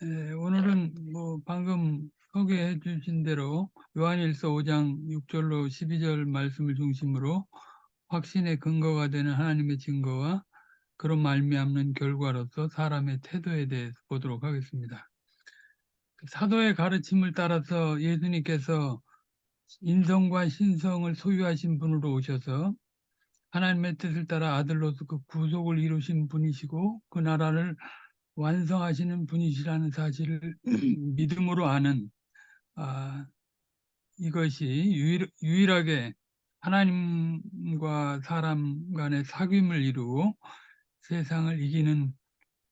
오늘은 뭐 방금 소개해 주신 대로 요한일서 5장 6절로 12절 말씀을 중심으로 확신의 근거가 되는 하나님의 증거와 그런 말미암는 결과로서 사람의 태도에 대해서 보도록 하겠습니다. 사도의 가르침을 따라서 예수님께서 인성과 신성을 소유하신 분으로 오셔서 하나님의 뜻을 따라 아들로서 그 구속을 이루신 분이시고 그 나라를 완성하시는 분이시라는 사실을 믿음으로 아는 이것이 유일하게 하나님과 사람 간의 사귐을 이루고 세상을 이기는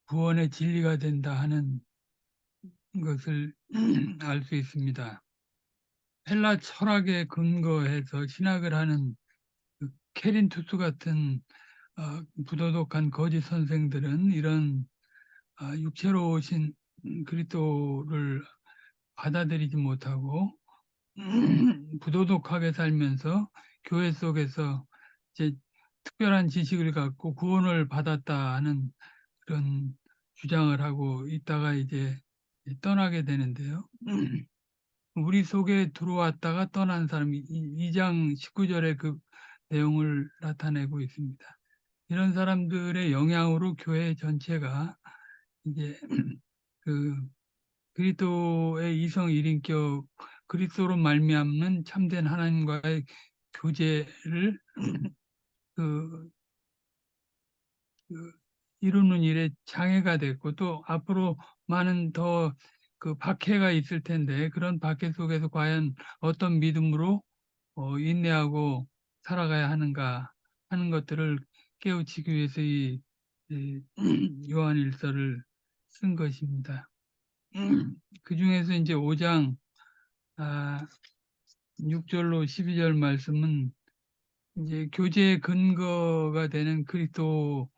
구원의 진리가 된다 하는 것을 알 수 있습니다. 헬라 철학에 근거해서 신학을 하는 그 케린투스 같은 부도덕한 거짓 선생들은 이런 육체로 오신 그리스도를 받아들이지 못하고 부도덕하게 살면서 교회 속에서 이제 특별한 지식을 갖고 구원을 받았다 하는 그런 주장을 하고 있다가 이제 떠나게 되는데요. 우리 속에 들어왔다가 떠난 사람이 2장 19절에 그 내용을 나타내고 있습니다. 이런 사람들의 영향으로 교회 전체가 이제 그 그리스도의 이성 일인격 그리스도로 말미암는 참된 하나님과의 교제를 그, 그 이루는 일에 장애가 됐고 또 앞으로 많은 더 그 박해가 있을 텐데 그런 박해 속에서 과연 어떤 믿음으로 인내하고 살아가야 하는가 하는 것들을 깨우치기 위해서 이 요한일서를 쓴 것입니다. 그 중에서 이제 5장 6절로 12절 말씀은 이제 교제의 근거가 되는 그리스도를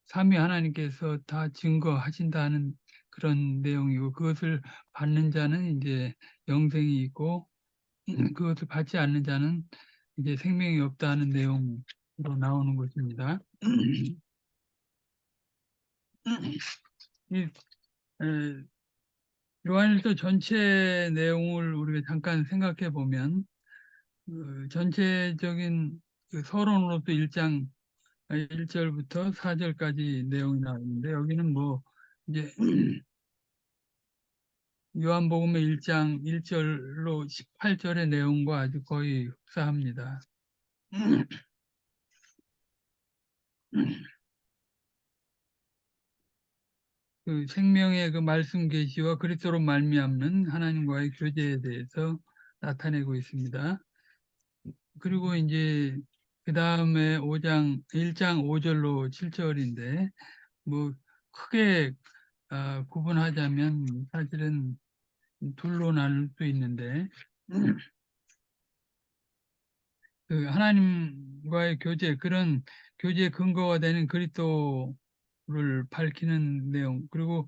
삼위 하나님께서 다 증거하신다는 그런 내용이고 그것을 받는 자는 이제 영생이 있고 그것을 받지 않는 자는 이제 생명이 없다는 내용으로 나오는 것입니다. 이 에, 요한일서 전체 내용을 우리가 잠깐 생각해 보면 전체적인 그 서론으로도 1장 1절부터 4절까지 내용이 나오는데 여기는 뭐 이제 요한복음의 1장 1절로 18절의 내용과 아주 거의 흡사합니다. 그 생명의 그 말씀 계시와 그리스도로 말미암는 하나님과의 교제에 대해서 나타내고 있습니다. 그리고 이제 그 다음에 5장 1장 5절로 7절인데 뭐 크게 구분하자면 사실은 둘로 나눌 수 있는데 그 하나님과의 교제 그런 교제의 근거가 되는 그리스도를 밝히는 내용 그리고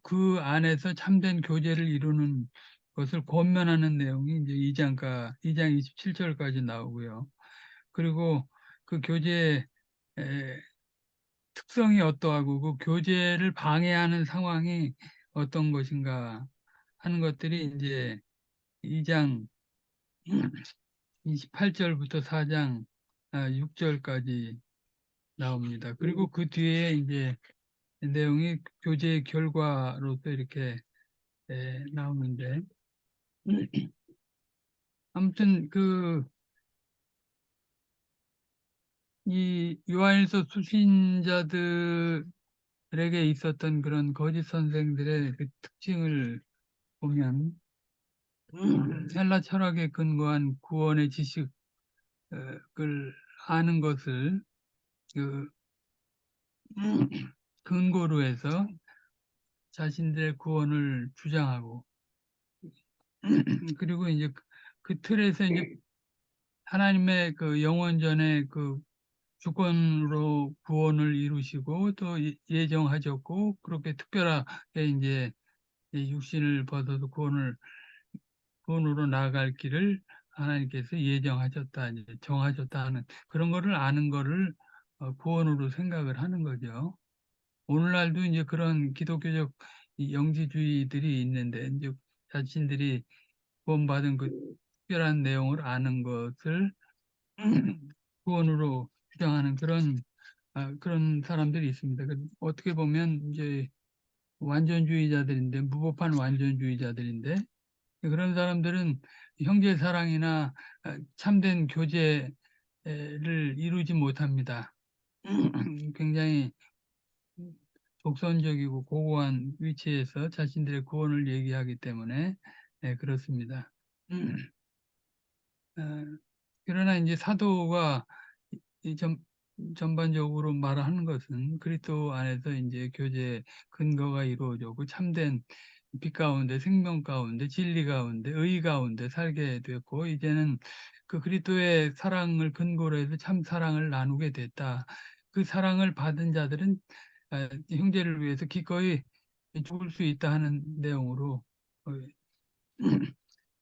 그 안에서 참된 교제를 이루는 것을 권면하는 내용이 이제 2장 27절까지 나오고요. 그리고 그 교제의 특성이 어떠하고 그 교제를 방해하는 상황이 어떤 것인가 하는 것들이 이제 2장 28절부터 4장 6절까지 나옵니다. 그리고 그 뒤에 이제 내용이 교제의 결과로서 이렇게 나오는데 아무튼 그 이 요한일서 수신자들에게 있었던 그런 거짓 선생들의 그 특징을 보면 헬라 철학에 근거한 구원의 지식을 아는 것을 그 근거로 해서 자신들의 구원을 주장하고 그리고 이제 그 틀에서 이제 하나님의 그 영원전에 그 주권으로 구원을 이루시고 또 예정하셨고 그렇게 특별하게 이제 이 육신을 벗어서 구원으로 나아갈 길을 하나님께서 예정하셨다, 이제 정하셨다 하는 그런 거를 아는 거를 구원으로 생각을 하는 거죠. 오늘날도 이제 그런 기독교적 이 영지주의들이 있는데 이제 자신들이 구원받은 그 특별한 내용을 아는 것을 구원으로 주장하는 그런 사람들이 있습니다. 어떻게 보면 이제 완전주의자들인데 무법한 완전주의자들인데 그런 사람들은 형제 사랑이나 참된 교제를 이루지 못합니다. 굉장히 독선적이고 고고한 위치에서 자신들의 구원을 얘기하기 때문에 그렇습니다. 어, 그러나 이제 사도가 이 전반적으로 말하는 것은 그리스도 안에서 이제 교제 근거가 이루어졌고 참된 빛 가운데 생명 가운데 진리 가운데 의 가운데 살게 됐고 이제는 그 그리스도의 사랑을 근거로 해서 참 사랑을 나누게 됐다. 그 사랑을 받은 자들은 형제를 위해서 기꺼이 죽을 수 있다 하는 내용으로 어,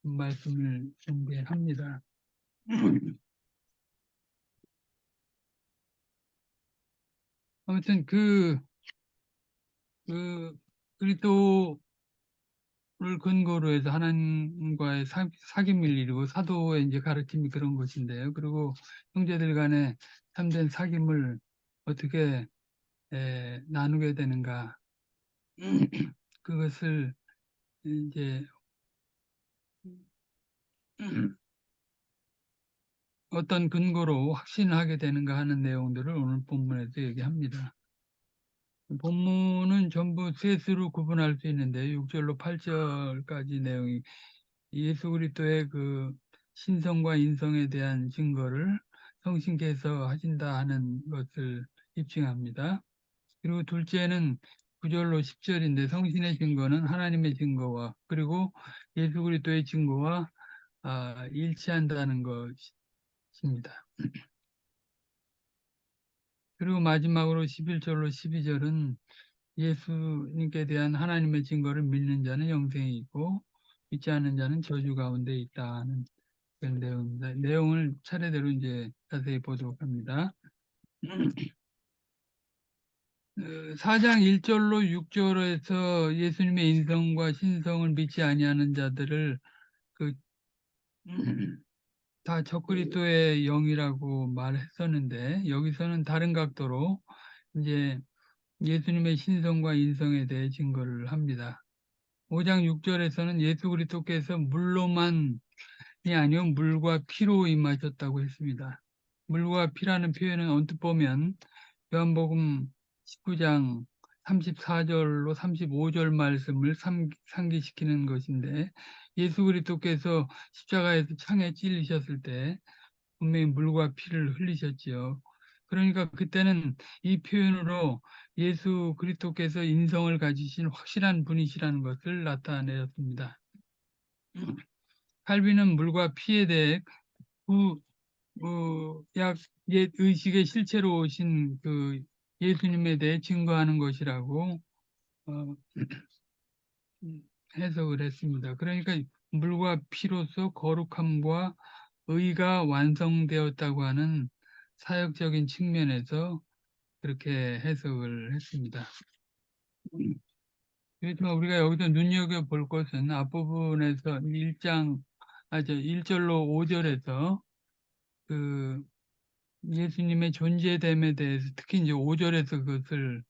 말씀을 전개합니다. 아무튼 그 그리스도를 근거로 해서 하나님과의 사귐을 이루고 사도의 이제 가르침이 그런 것인데요. 그리고 형제들 간에 참된 사귐을 어떻게 나누게 되는가 그것을 이제 어떤 근거로 확신하게 되는가 하는 내용들을 오늘 본문에서 얘기합니다. 본문은 전부 셋으로 구분할 수 있는데 6절로 8절까지 내용이 예수 그리스도의 그 신성과 인성에 대한 증거를 성신께서 하신다 하는 것을 입증합니다. 그리고 둘째는 9절로 10절인데 성신의 증거는 하나님의 증거와 그리고 예수 그리스도의 증거와 일치한다는 것입니다. 그리고 마지막으로 11절로 12절은 예수님께 대한 하나님의 증거를 믿는 자는 영생이 있고 믿지 않는 자는 저주 가운데 있다는 그런 내용입니다. 내용을 차례대로 이제 자세히 보도록 합니다. 4장 1절로 6절에서 예수님의 인성과 신성을 믿지 아니하는 자들을 그 다 적그리스도의 영이라고 말했었는데 여기서는 다른 각도로 이제 예수님의 신성과 인성에 대해 증거를 합니다. 5장 6절에서는 예수 그리스도께서 물로만이 아니요 물과 피로 임하셨다고 했습니다. 물과 피라는 표현은 언뜻 보면 요한복음 19장 34절로 35절 말씀을 상기시키는 것인데 예수 그리스도께서 십자가에서 창에 찔리셨을 때 분명히 물과 피를 흘리셨지요. 그러니까 그때는 이 표현으로 예수 그리스도께서 인성을 가지신 확실한 분이시라는 것을 나타내었습니다. 칼빈은 물과 피에 대해 약 의식의 실체로 오신 그 예수님에 대해 증거하는 것이라고 어, 해석을 했습니다. 그러니까 물과 피로서 거룩함과 의가 완성되었다고 하는 사역적인 측면에서 그렇게 해석을 했습니다. 그렇지만 우리가 여기서 눈여겨볼 것은 앞부분에서 1절로 5절에서 그 예수님의 존재됨에 대해서 특히 이제 5절에서 그것을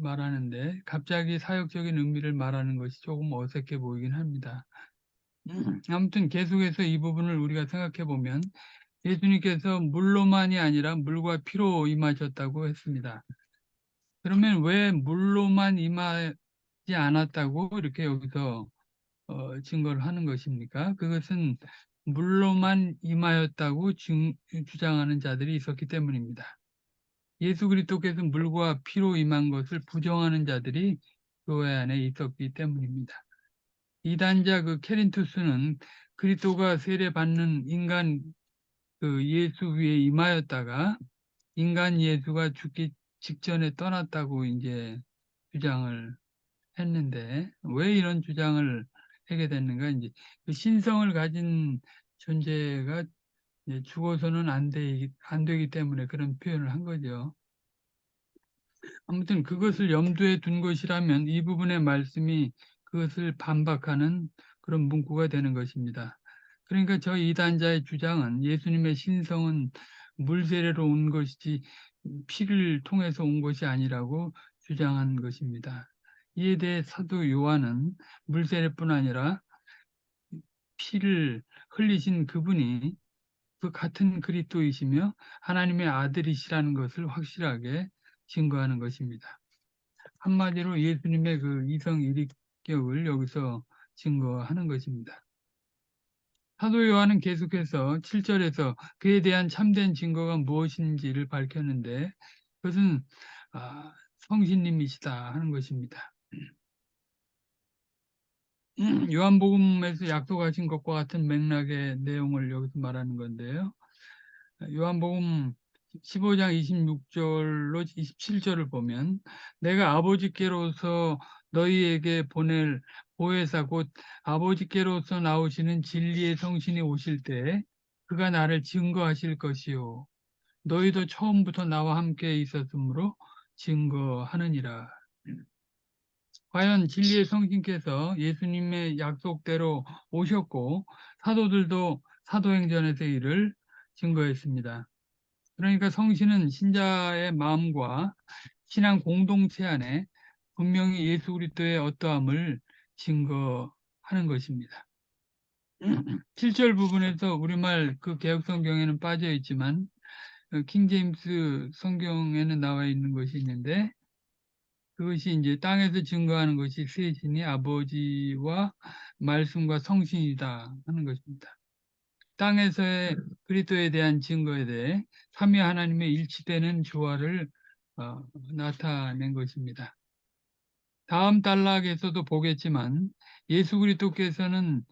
말하는데 갑자기 사역적인 의미를 말하는 것이 조금 어색해 보이긴 합니다. 아무튼 계속해서 이 부분을 우리가 생각해 보면 예수님께서 물로만이 아니라 물과 피로 임하셨다고 했습니다. 그러면 왜 물로만 임하지 않았다고 이렇게 여기서 증거를 하는 것입니까? 그것은 물로만 임하였다고 주장하는 자들이 있었기 때문입니다. 예수 그리스도께서 물과 피로 임한 것을 부정하는 자들이 교회 안에 있었기 때문입니다. 이단자 그 케린투스는 그리스도가 세례받는 인간 그 예수 위에 임하였다가 인간 예수가 죽기 직전에 떠났다고 이제 주장을 했는데 왜 이런 주장을 하게 됐는가 이제 그 신성을 가진 존재가 이제 죽어서는 안 되기 때문에 그런 표현을 한 거죠. 아무튼 그것을 염두에 둔 것이라면 이 부분의 말씀이 그것을 반박하는 그런 문구가 되는 것입니다. 그러니까 저 이단자의 주장은 예수님의 신성은 물세례로 온 것이지 피를 통해서 온 것이 아니라고 주장한 것입니다. 이에 대해 사도 요한은 물세례뿐 아니라 피를 흘리신 그분이 그 같은 그리스도이시며 하나님의 아들이시라는 것을 확실하게 증거하는 것입니다. 한마디로 예수님의 그 이성 일위격을 여기서 증거하는 것입니다. 사도 요한은 계속해서 7절에서 그에 대한 참된 증거가 무엇인지를 밝혔는데 그것은 성신님이시다 하는 것입니다. 요한복음에서 약속하신 것과 같은 맥락의 내용을 여기서 말하는 건데요. 요한복음 15장 26절로 27절을 보면 내가 아버지께로서 너희에게 보낼 보혜사 곧 아버지께로서 나오시는 진리의 성신이 오실 때 그가 나를 증거하실 것이요 너희도 처음부터 나와 함께 있었으므로 증거하느니라. 과연 진리의 성신께서 예수님의 약속대로 오셨고 사도들도 사도행전에서 이를 증거했습니다. 그러니까 성신은 신자의 마음과 신앙 공동체 안에 분명히 예수 그리스도의 어떠함을 증거하는 것입니다. 7절 부분에서 우리말 그 개역 성경에는 빠져 있지만 킹제임스 성경에는 나와 있는 것이 있는데 그것이 이제 땅에서 증거하는 것이 세 신이 아버지와 말씀과 성신이다 하는 것입니다. 땅에서의 그리스도에 대한 증거에 대해 삼위 하나님의 일치되는 조화를 나타낸 것입니다. 다음 단락에서도 보겠지만 예수 그리스도께서는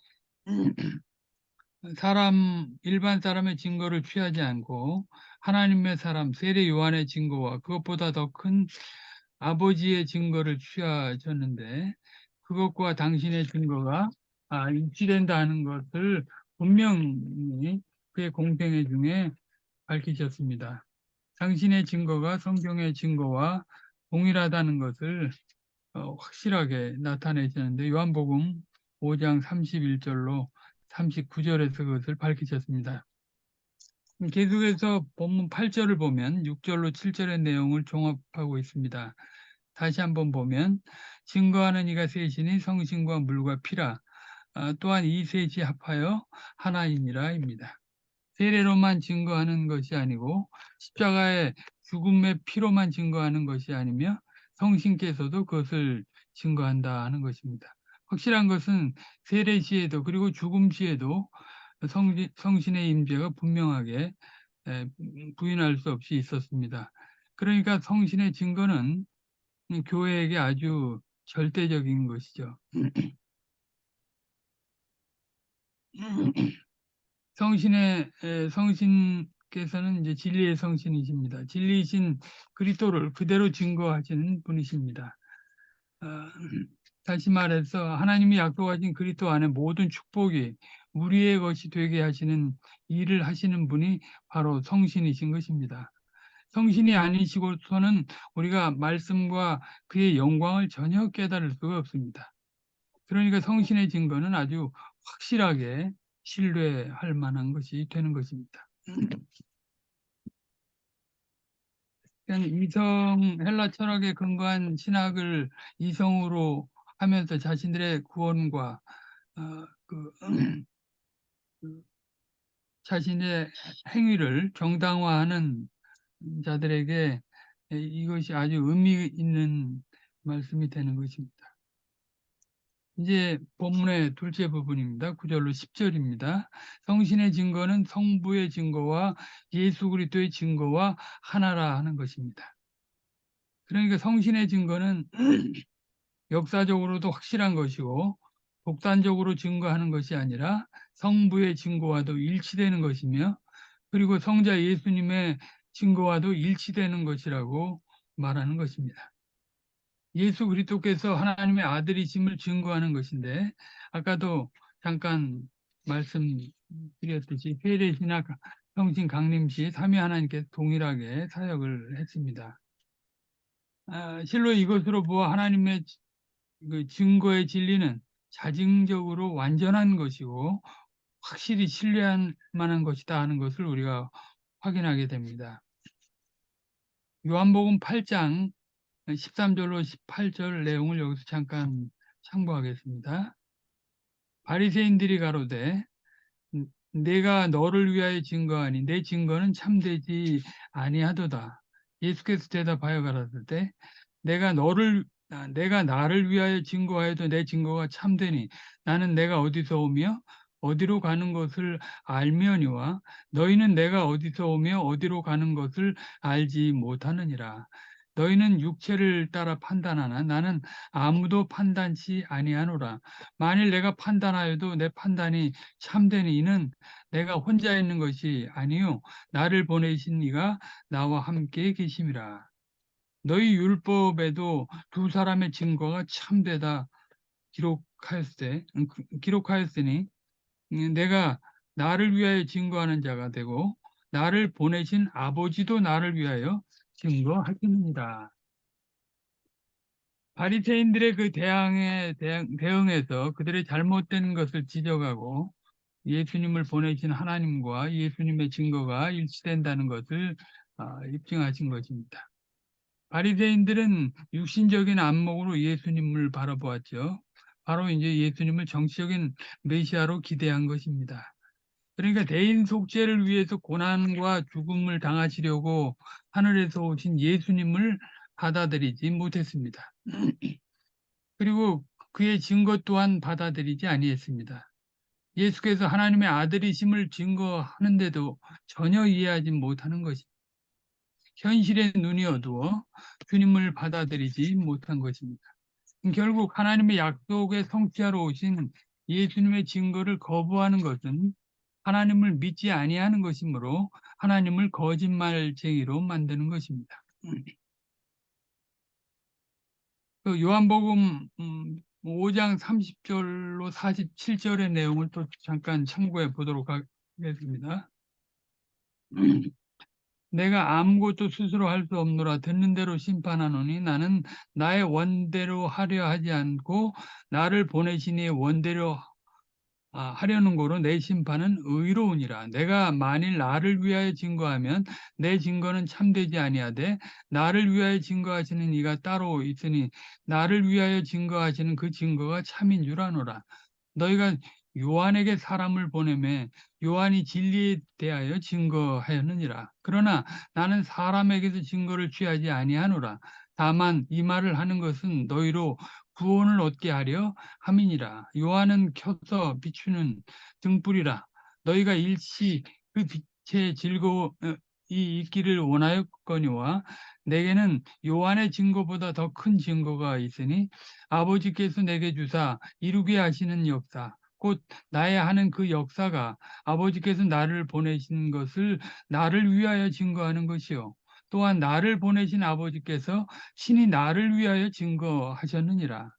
일반 사람의 증거를 취하지 않고 하나님의 사람 세례 요한의 증거와 그것보다 더 큰 아버지의 증거를 취하셨는데 그것과 당신의 증거가 일치된다는 것을 분명히 그의 공생애 중에 밝히셨습니다. 당신의 증거가 성경의 증거와 동일하다는 것을 확실하게 나타내셨는데 요한복음 5장 31절로 39절에서 그것을 밝히셨습니다. 계속해서 본문 8절을 보면 6절로 7절의 내용을 종합하고 있습니다. 다시 한번 보면 증거하는 이가 셋이니 성신과 물과 피라 또한 이 셋이 합하여 하나이니라입니다. 세례로만 증거하는 것이 아니고 십자가의 죽음의 피로만 증거하는 것이 아니며 성신께서도 그것을 증거한다 하는 것입니다. 확실한 것은 세례 시에도 그리고 죽음 시에도 성신의 임재가 분명하게 부인할 수 없이 있었습니다. 그러니까 성신의 증거는 교회에게 아주 절대적인 것이죠. 성신께서는 이제 진리의 성신이십니다. 진리이신 그리스도를 그대로 증거하시는 분이십니다. 다시 말해서 하나님이 약속하신 그리스도 안에 모든 축복이 우리의 것이 되게 하시는 일을 하시는 분이 바로 성신이신 것입니다. 성신이 아니시고서는 우리가 말씀과 그의 영광을 전혀 깨달을 수가 없습니다. 그러니까 성신의 증거는 아주 확실하게 신뢰할 만한 것이 되는 것입니다. 이성 헬라 철학에 근거한 신학을 이성으로 하면서 자신들의 구원과 그 자신의 행위를 정당화하는 자들에게 이것이 아주 의미 있는 말씀이 되는 것입니다. 이제 본문의 둘째 부분입니다. 9절로 10절입니다. 성신의 증거는 성부의 증거와 예수 그리스도의 증거와 하나라 하는 것입니다. 그러니까 성신의 증거는 역사적으로도 확실한 것이고 독단적으로 증거하는 것이 아니라 성부의 증거와도 일치되는 것이며 그리고 성자 예수님의 증거와도 일치되는 것이라고 말하는 것입니다. 예수 그리스도께서 하나님의 아들이심을 증거하는 것인데 아까도 잠깐 말씀드렸듯이 세례시나 성신 강림시 삼위 하나님께 동일하게 사역을 했습니다. 실로 이것으로 보아 하나님의 그 증거의 진리는 자증적으로 완전한 것이고 확실히 신뢰할 만한 것이다 하는 것을 우리가 확인하게 됩니다. 요한복음 8장 13절로 18절 내용을 여기서 잠깐 참고하겠습니다. 바리새인들이 가로되 내가 너를 위하여 증거하니 내 증거는 참되지 아니하도다. 예수께서 대답하여 가라사대 내가 나를 위하여 증거하여도 내 증거가 참되니 나는 내가 어디서 오며 어디로 가는 것을 알며니와 너희는 내가 어디서 오며 어디로 가는 것을 알지 못하느니라. 너희는 육체를 따라 판단하나 나는 아무도 판단치 아니하노라. 만일 내가 판단하여도 내 판단이 참되니 이는 내가 혼자 있는 것이 아니요 나를 보내신 이가 나와 함께 계심이라. 너희 율법에도 두 사람의 증거가 참되다 기록하였으니 내가 나를 위하여 증거하는 자가 되고 나를 보내신 아버지도 나를 위하여 증거하시느니라. 바리새인들의 그 대응에서 그들의 잘못된 것을 지적하고 예수님을 보내신 하나님과 예수님의 증거가 일치된다는 것을 입증하신 것입니다. 바리새인들은 육신적인 안목으로 예수님을 바라보았죠. 바로 이제 예수님을 정치적인 메시아로 기대한 것입니다. 그러니까 대인 속죄를 위해서 고난과 죽음을 당하시려고 하늘에서 오신 예수님을 받아들이지 못했습니다. 그리고 그의 증거 또한 받아들이지 아니했습니다. 예수께서 하나님의 아들이심을 증거하는데도 전혀 이해하지 못하는 것입니다. 현실의 눈이 어두워 주님을 받아들이지 못한 것입니다. 결국 하나님의 약속의 성취하러 오신 예수님의 증거를 거부하는 것은 하나님을 믿지 아니하는 것이므로 하나님을 거짓말쟁이로 만드는 것입니다. 그 요한복음 5장 30절로 47절의 내용을 또 잠깐 참고해 보도록 하겠습니다. 내가 아무것도 스스로 할 수 없노라 듣는 대로 심판하노니 나는 나의 원대로 하려 하지 않고 나를 보내시니 원대로 하려는 거로 내 심판은 의로우니라. 내가 만일 나를 위하여 증거하면 내 증거는 참되지 아니하되 나를 위하여 증거하시는 이가 따로 있으니 나를 위하여 증거하시는 그 증거가 참인 줄 아노라. 너희가 요한에게 사람을 보내매 요한이 진리에 대하여 증거하였느니라. 그러나 나는 사람에게서 증거를 취하지 아니하노라. 다만 이 말을 하는 것은 너희로 구원을 얻게 하려 함이니라. 요한은 켜서 비추는 등불이라. 너희가 일시 그 빛의 즐거움이 있기를 원하였거니와 내게는 요한의 증거보다 더 큰 증거가 있으니 아버지께서 내게 주사 이루게 하시는 역사 곧 나의 하는 그 역사가 아버지께서 나를 보내신 것을 나를 위하여 증거하는 것이요 또한 나를 보내신 아버지께서 신이 나를 위하여 증거하셨느니라.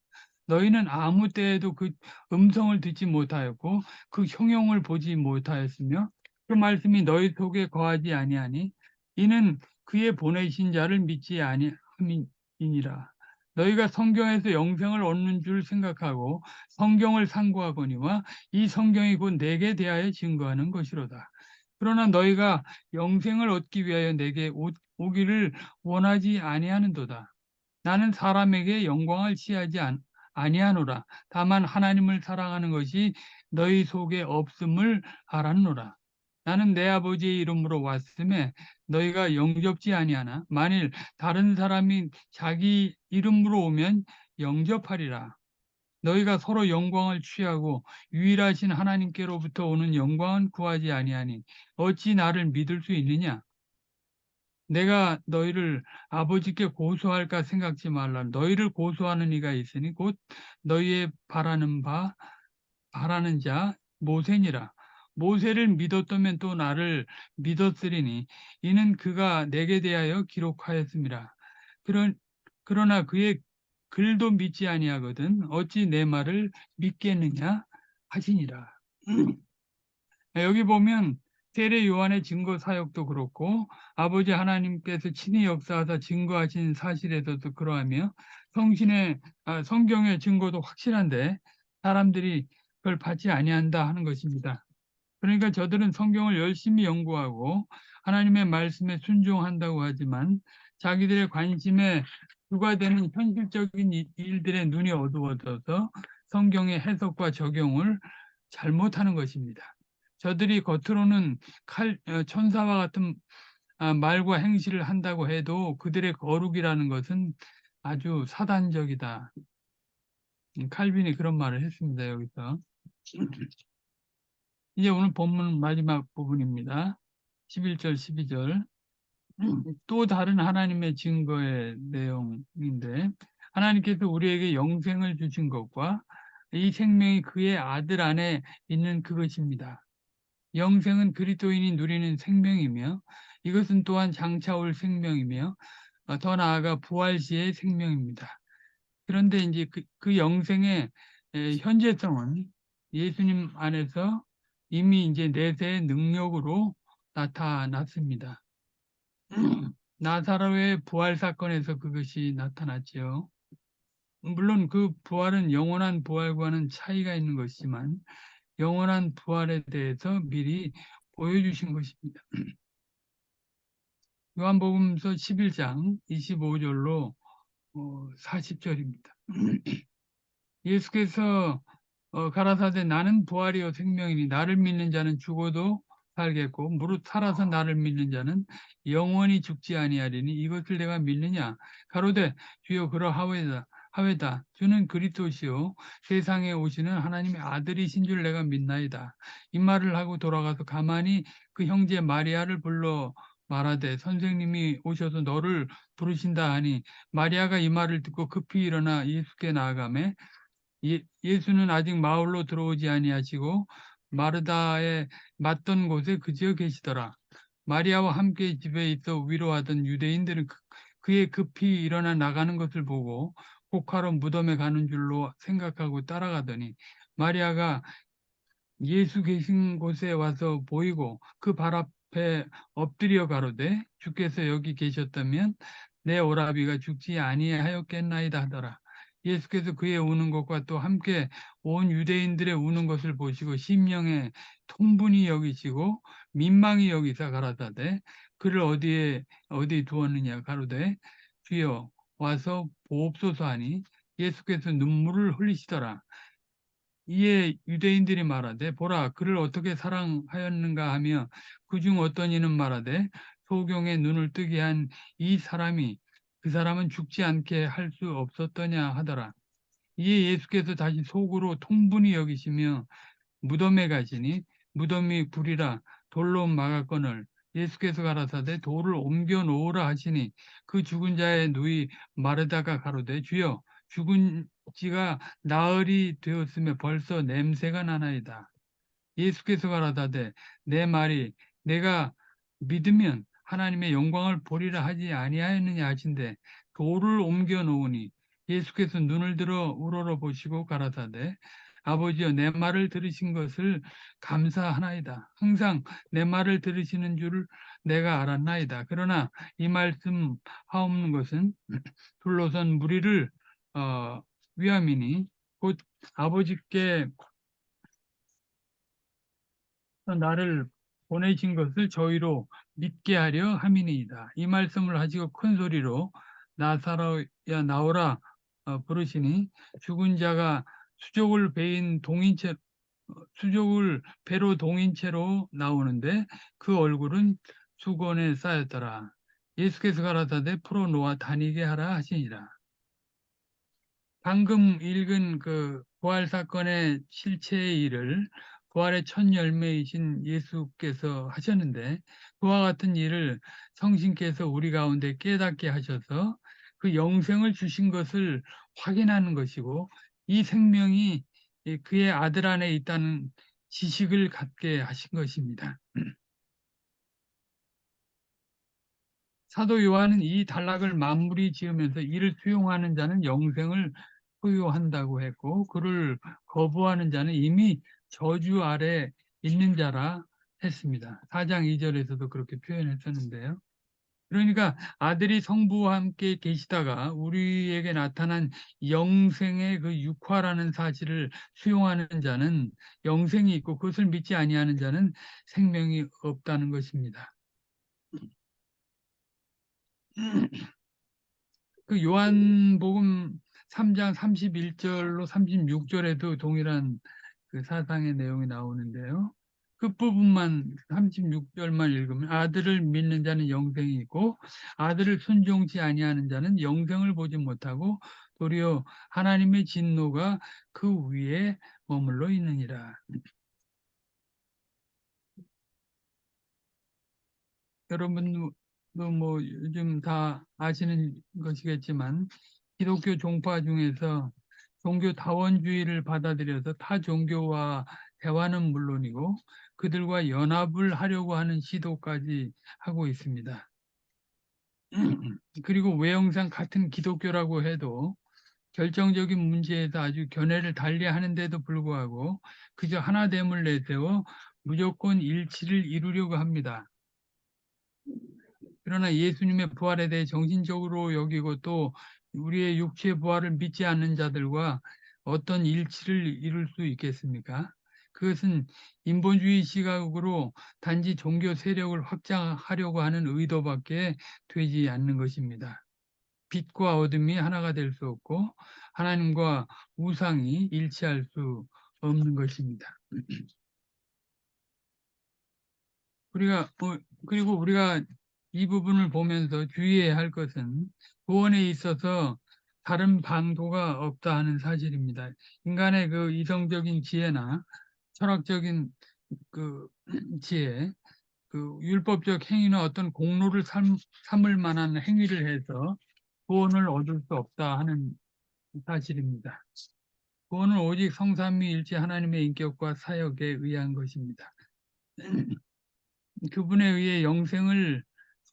너희는 아무 때에도 그 음성을 듣지 못하였고 그 형용을 보지 못하였으며 그 말씀이 너희 속에 거하지 아니하니 이는 그의 보내신 자를 믿지 아니함이니라. 너희가 성경에서 영생을 얻는 줄 생각하고 성경을 상고하거니와 이 성경이 곧 내게 대하여 증거하는 것이로다. 그러나 너희가 영생을 얻기 위하여 내게 오기를 원하지 아니하는도다. 나는 사람에게 영광을 취하지 아니하노라. 다만 하나님을 사랑하는 것이 너희 속에 없음을 알았노라. 나는 내 아버지의 이름으로 왔음에 너희가 영접지 아니하나 만일 다른 사람이 자기 이름으로 오면 영접하리라. 너희가 서로 영광을 취하고 유일하신 하나님께로부터 오는 영광은 구하지 아니하니 어찌 나를 믿을 수 있느냐? 내가 너희를 아버지께 고소할까 생각지 말라. 너희를 고소하는 이가 있으니 곧 너희의 바라는 자 모세니라. 모세를 믿었다면 또 나를 믿었으리니 이는 그가 내게 대하여 기록하였음이라. 그러나 그의 글도 믿지 아니하거든 어찌 내 말을 믿겠느냐 하시니라. 여기 보면 세례 요한의 증거 사역도 그렇고 아버지 하나님께서 친히 역사하사 증거하신 사실에서도 그러하며 성경의 증거도 확실한데 사람들이 그걸 받지 아니한다 하는 것입니다. 그러니까 저들은 성경을 열심히 연구하고 하나님의 말씀에 순종한다고 하지만 자기들의 관심에 부과되는 현실적인 일들의 눈이 어두워져서 성경의 해석과 적용을 잘못하는 것입니다. 저들이 겉으로는 천사와 같은 말과 행실을 한다고 해도 그들의 거룩이라는 것은 아주 사단적이다. 칼빈이 그런 말을 했습니다. 여기서. 이제 오늘 본문 마지막 부분입니다. 11절, 12절. 또 다른 하나님의 증거의 내용인데 하나님께서 우리에게 영생을 주신 것과 이 생명이 그의 아들 안에 있는 그것입니다. 영생은 그리스도인이 누리는 생명이며 이것은 또한 장차 올 생명이며 더 나아가 부활 시의 생명입니다. 그런데 이제 그 영생의 현재성은 예수님 안에서 이미 이제 내세의 능력으로 나타났습니다. 나사로의 부활 사건에서 그것이 나타났죠. 물론 그 부활은 영원한 부활과는 차이가 있는 것이지만 영원한 부활에 대해서 미리 보여주신 것입니다. 요한복음서 11장 25절로 40절입니다. 예수께서 가라사대 나는 부활이요 생명이니 나를 믿는 자는 죽어도 살겠고 무릇 살아서 나를 믿는 자는 영원히 죽지 아니하리니 이것을 내가 믿느냐 가로되 주여 그러하외다 주는 그리스도시요 세상에 오시는 하나님의 아들이신 줄 내가 믿나이다. 이 말을 하고 돌아가서 가만히 그 형제 마리아를 불러 말하되 선생님이 오셔서 너를 부르신다 하니 마리아가 이 말을 듣고 급히 일어나 예수께 나아가매 예수는 아직 마을로 들어오지 아니하시고 마르다에 맞던 곳에 그저 계시더라. 마리아와 함께 집에 있어 위로하던 유대인들은 그의 급히 일어나 나가는 것을 보고 곡하러 무덤에 가는 줄로 생각하고 따라가더니 마리아가 예수 계신 곳에 와서 보이고 그 발 앞에 엎드려 가로되 주께서 여기 계셨다면 내 오라비가 죽지 아니하였겠나이다 하더라. 예수께서 그의 우는 것과 또 함께 온 유대인들의 우는 것을 보시고 심령에 통분히 여기시고 민망히 여기사 가라사대 그를 어디 두었느냐 가로되 주여 와서 보옵소서 하니 예수께서 눈물을 흘리시더라. 이에 유대인들이 말하되 보라 그를 어떻게 사랑하였는가 하며 그중 어떤 이는 말하되 소경의 눈을 뜨게 한 이 사람이 그 사람은 죽지 않게 할 수 없었더냐 하더라. 이에 예수께서 다시 속으로 통분히 여기시며 무덤에 가시니 무덤이 굴이라 돌로 막았거늘 예수께서 가라사대 돌을 옮겨 놓으라 하시니 그 죽은 자의 누이 마르다가 가로되 주여 죽은 지가 나흘이 되었으며 벌써 냄새가 나나이다. 예수께서 가라사대 내 말이 내가 믿으면 하나님의 영광을 보리라 하지 아니하였느냐 하신대 돌을 옮겨 놓으니 예수께서 눈을 들어 우러러 보시고 가라사대 아버지여 내 말을 들으신 것을 감사하나이다. 항상 내 말을 들으시는 줄 내가 알았나이다. 그러나 이 말씀 하옵는 것은 둘러선 무리를 위함이니 곧 아버지께 나를 보내신 것을 저희로 믿게 하려 함이니이다. 이 말씀을 하시고 큰 소리로 나사로야 나오라 부르시니 죽은 자가 수족을 베인 동인채 수족을 배로 동인 채로 나오는데 그 얼굴은 수건에 쌓였더라. 예수께서 가라사대 풀어놓아 다니게 하라 하시니라. 방금 읽은 그 부활 사건의 실체의 일을 부활의 첫 열매이신 예수께서 하셨는데 그와 같은 일을 성신께서 우리 가운데 깨닫게 하셔서 그 영생을 주신 것을 확인하는 것이고 이 생명이 그의 아들 안에 있다는 지식을 갖게 하신 것입니다. 사도 요한은 이 단락을 마무리 지으면서 이를 수용하는 자는 영생을 소유한다고 했고 그를 거부하는 자는 이미 저주 아래 있는 자라 했습니다. 4장 2절에서도 그렇게 표현했었는데요. 그러니까 아들이 성부와 함께 계시다가 우리에게 나타난 영생의 그 육화라는 사실을 수용하는 자는 영생이 있고 그것을 믿지 아니하는 자는 생명이 없다는 것입니다. 그 요한복음 3장 31절로 36절에도 동일한 그 사상의 내용이 나오는데요. 그 부분만 36절만 읽으면 아들을 믿는 자는 영생이 있고 아들을 순종치 아니하는 자는 영생을 보지 못하고 도리어 하나님의 진노가 그 위에 머물러 있느니라. 여러분도 뭐 요즘 다 아시는 것이겠지만 기독교 종파 중에서 종교 다원주의를 받아들여서 타 종교와 대화는 물론이고 그들과 연합을 하려고 하는 시도까지 하고 있습니다. 그리고 외형상 같은 기독교라고 해도 결정적인 문제에서 아주 견해를 달리하는데도 불구하고 그저 하나됨을 내세워 무조건 일치를 이루려고 합니다. 그러나 예수님의 부활에 대해 정신적으로 여기고 또 우리의 육체의 부활을 믿지 않는 자들과 어떤 일치를 이룰 수 있겠습니까? 그것은 인본주의 시각으로 단지 종교 세력을 확장하려고 하는 의도밖에 되지 않는 것입니다. 빛과 어둠이 하나가 될 수 없고 하나님과 우상이 일치할 수 없는 것입니다. 그리고 우리가 이 부분을 보면서 주의해야 할 것은 구원에 있어서 다른 방도가 없다 하는 사실입니다. 인간의 그 이성적인 지혜나 철학적인 그 지혜, 그 율법적 행위나 어떤 공로를 삼을 만한 행위를 해서 구원을 얻을 수 없다 하는 사실입니다. 구원은 오직 성삼위일체 하나님의 인격과 사역에 의한 것입니다. 그분에 의해 영생을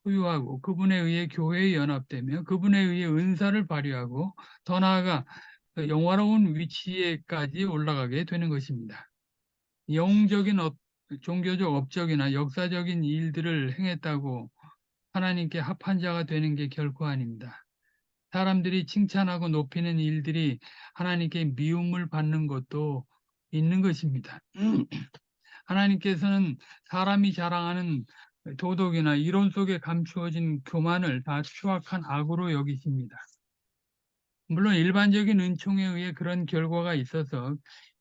소유하고 그분에 의해 교회에 연합되며 그분에 의해 은사를 발휘하고 더 나아가 그 영화로운 위치에까지 올라가게 되는 것입니다. 영적인 종교적 업적이나 역사적인 일들을 행했다고 하나님께 합한 자가 되는 게 결코 아닙니다. 사람들이 칭찬하고 높이는 일들이 하나님께 미움을 받는 것도 있는 것입니다. 하나님께서는 사람이 자랑하는 도덕이나 이론 속에 감추어진 교만을 다 추악한 악으로 여기십니다. 물론 일반적인 은총에 의해 그런 결과가 있어서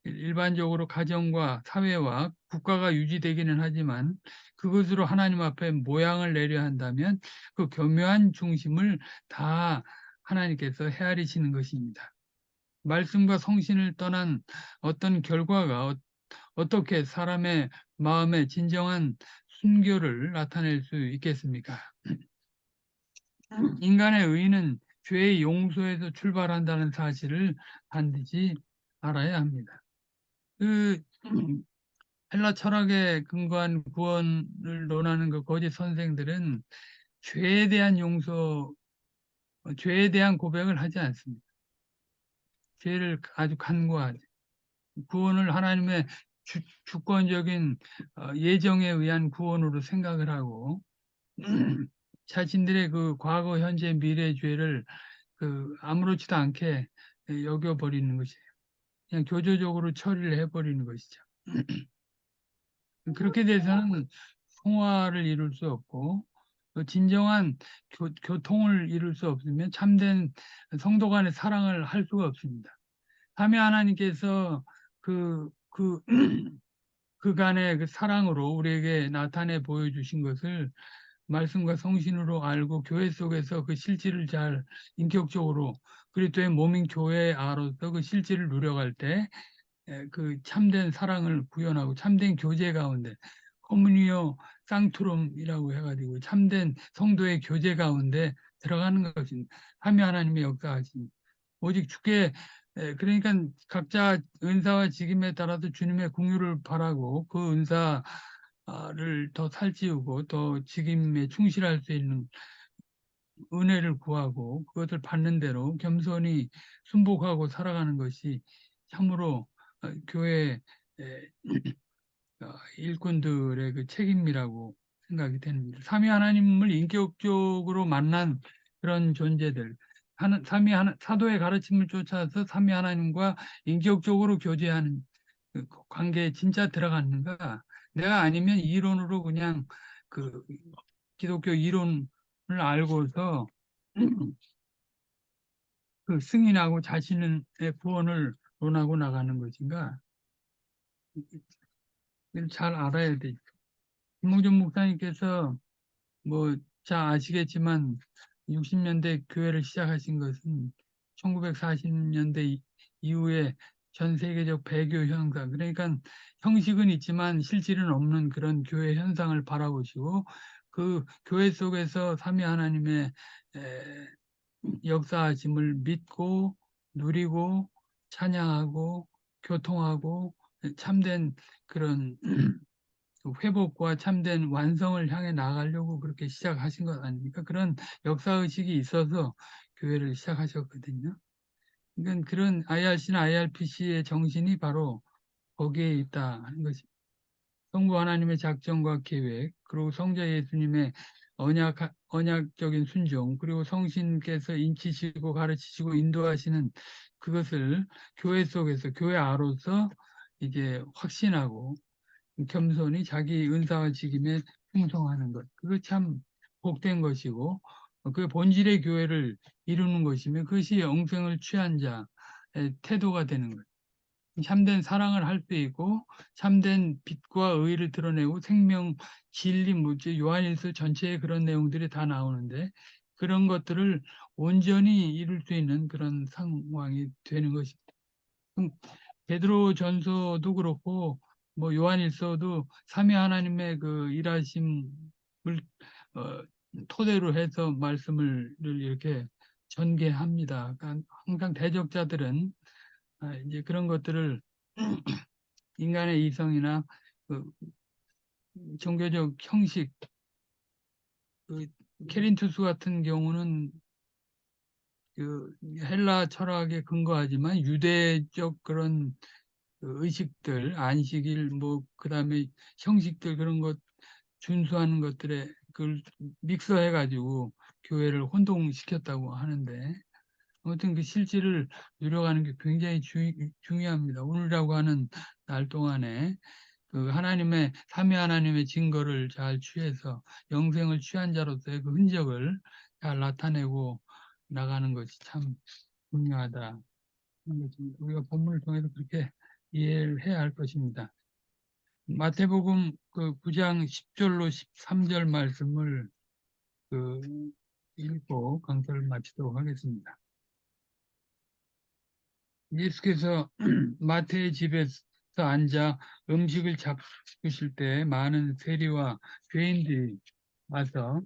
일반적으로 가정과 사회와 국가가 유지되기는 하지만 그것으로 하나님 앞에 모양을 내려 한다면 그 교묘한 중심을 다 하나님께서 헤아리시는 것입니다. 말씀과 성신을 떠난 어떤 결과가 어떻게 사람의 마음에 진정한 순교를 나타낼 수 있겠습니까? 인간의 의는 죄의 용서에서 출발한다는 사실을 반드시 알아야 합니다. 그 헬라 철학에 근거한 구원을 논하는 그 거짓 선생들은 죄에 대한 죄에 대한 고백을 하지 않습니다. 죄를 아주 간과하죠. 구원을 하나님의 주권적인 예정에 의한 구원으로 생각을 하고 자신들의 그 과거, 현재, 미래 죄를 그 아무렇지도 않게 여겨버리는 것이에요. 그냥 교조적으로 처리를 해버리는 것이죠. 그렇게 돼서는 성화를 이룰 수 없고 진정한 교통을 이룰 수 없으면 참된 성도 간의 사랑을 할 수가 없습니다. 삼위 하나님께서 그 그간의 그 사랑으로 우리에게 나타내 보여주신 것을 말씀과 성신으로 알고 교회 속에서 그 실질을 잘 인격적으로 그리스도의 몸인 교회 아로서 그 실질을 누려갈 때 그 참된 사랑을 구현하고 참된 교제 가운데 커뮤니오 상투룸이라고 해가지고 참된 성도의 교제 가운데 들어가는 것입니다. 하며 하나님의 역사하신 오직 주께 그러니까 각자 은사와 직임에 따라서 주님의 궁유를 바라고 그 은사를 더 살찌우고 더 직임에 충실할 수 있는 은혜를 구하고 그것을 받는 대로 겸손히 순복하고 살아가는 것이 참으로 교회 일꾼들의 그 책임이라고 생각이 됩니다. 삼위 하나님을 인격적으로 만난 그런 존재들, 사도의 가르침을 쫓아서 삼위 하나님과 인격적으로 교제하는 그 관계에 진짜 들어갔는가? 내가 아니면 이론으로 그냥 그 기독교 이론을 알고서 그 승인하고 자신의 구원을 논하고 나가는 것인가? 이걸 잘 알아야 돼. 김홍준 목사님께서 뭐 잘 아시겠지만 60년대 교회를 시작하신 것은 1940년대 이후에 전 세계적 배교 현상, 그러니까 형식은 있지만 실질은 없는 그런 교회 현상을 바라보시고 그 교회 속에서 삼위 하나님의 에, 역사하심을 믿고 누리고 찬양하고 교통하고 참된 그런 그 회복과 참된 완성을 향해 나가려고 그렇게 시작하신 것 아닙니까? 그런 역사의식이 있어서 교회를 시작하셨거든요. 그러니까 그런 IRC나 IRPC의 정신이 바로 거기에 있다 하는 것입니다. 성부 하나님의 작정과 계획, 그리고 성자 예수님의 언약적인 순종, 그리고 성신께서 인치시고 가르치시고 인도하시는 그것을 교회 속에서, 교회 아로서 이제 확신하고 겸손히 자기 은사와 직임에 충성하는 것. 그거 참 복된 것이고, 그 본질의 교회를 이루는 것이며, 그것이 영생을 취한 자의 태도가 되는 것. 참된 사랑을 할 수 있고 참된 빛과 의를 드러내고 생명, 진리, 무지 요한일서 전체에 그런 내용들이 다 나오는데 그런 것들을 온전히 이룰 수 있는 그런 상황이 되는 것입니다. 베드로 전서도 그렇고 뭐 요한일서도 삼위 하나님의 그 일하심을 어, 토대로 해서 말씀을 이렇게 전개합니다. 그러니까 항상 대적자들은 이제 그런 것들을 인간의 이성이나 그 종교적 형식, 그 케린투스 같은 경우는 그 헬라 철학에 근거하지만 유대적 그런 그 의식들, 안식일 뭐 그다음에 형식들 그런 것 준수하는 것들에 그걸 믹서해 가지고 교회를 혼동시켰다고 하는데 아무튼 그 실질을 누려가는 게 굉장히 중요합니다. 오늘이라고 하는 날 동안에 그 하나님의 삼위 하나님의 증거를 잘 취해서 영생을 취한 자로서의 그 흔적을 잘 나타내고 나가는 것이 참 중요하다. 우리가 본문을 통해서 그렇게 이해를 해야 할 것입니다. 마태복음 그 9장 10절로 13절 말씀을 그 읽고 강좌를 마치도록 하겠습니다. 예수께서 마태의 집에서 앉아 음식을 잡수실 때 많은 세리와 죄인들이 와서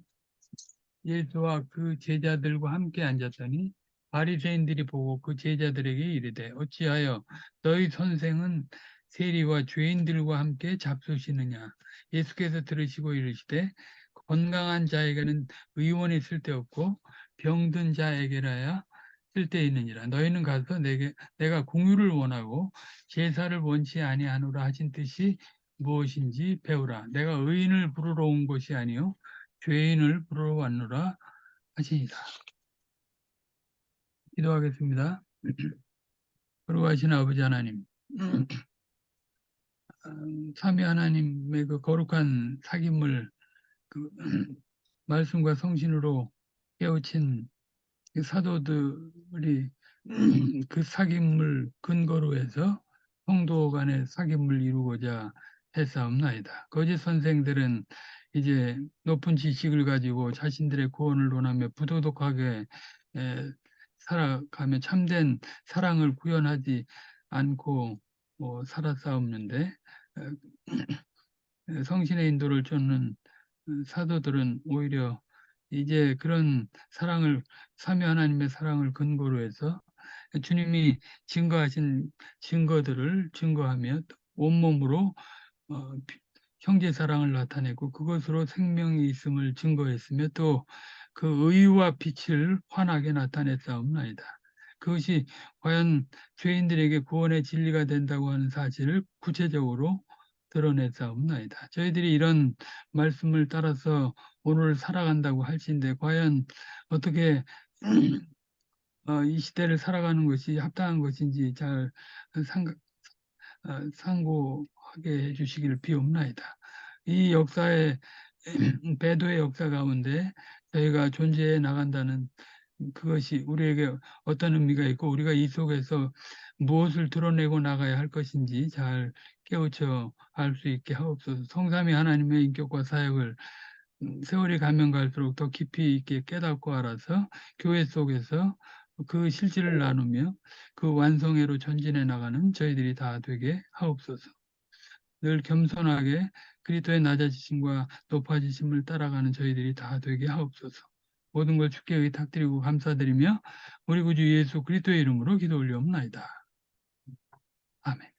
예수와 그 제자들과 함께 앉았더니 바리새인들이 보고 그 제자들에게 이르되 어찌하여 너희 선생은 세리와 죄인들과 함께 잡수시느냐. 예수께서 들으시고 이르시되 건강한 자에게는 의원이 쓸데없고 병든 자에게라야 쓸데있느니라. 너희는 가서 내가 공유를 원하고 제사를 원치 아니하노라 하신 뜻이 무엇인지 배우라. 내가 의인을 부르러 온 것이 아니요 죄인을 부르러 왔노라 하시니라. 기도하겠습니다. 거룩하신 아버지 하나님, 삼위 하나님의 그 거룩한 사귐을 그 말씀과 성신으로 깨우친 그 사도들이 그 사귐을 근거로 해서 성도 간의 사귐을 이루고자 했사옵나이다. 거짓 선생들은 이제 높은 지식을 가지고 자신들의 구원을 논하며 부도덕하게 에, 살아가며 참된 사랑을 구현하지 않고 살아싸움는데 성신의 인도를 쫓는 사도들은 오히려 이제 그런 사랑을 삼위 하나님의 사랑을 근거로 해서 주님이 증거하신 증거들을 증거하며 온몸으로 형제 사랑을 나타내고 그것으로 생명이 있음을 증거했으며 또 그 의와 빛을 환하게 나타냈사옵나이다. 그것이 과연 죄인들에게 구원의 진리가 된다고 하는 사실을 구체적으로 드러내사옵나이다. 저희들이 이런 말씀을 따라서 오늘 살아간다고 할진데 과연 어떻게 이 시대를 살아가는 것이 합당한 것인지 잘 상고하게 해주시기를 비옵나이다. 이 역사의 배도의 역사 가운데 저희가 존재해 나간다는 그것이 우리에게 어떤 의미가 있고 우리가 이 속에서 무엇을 드러내고 나가야 할 것인지 잘 깨우쳐 알 수 있게 하옵소서. 성삼위 하나님의 인격과 사역을 세월이 가면 갈수록 더 깊이 있게 깨닫고 알아서 교회 속에서 그 실질을 나누며 그 완성회로 전진해 나가는 저희들이 다 되게 하옵소서. 늘 겸손하게 그리스도의 낮아지심과 높아지심을 따라가는 저희들이 다 되게 하옵소서. 모든 걸 주께 의탁드리고 감사드리며 우리 구주 예수 그리스도의 이름으로 기도 올리옵나이다. 아멘.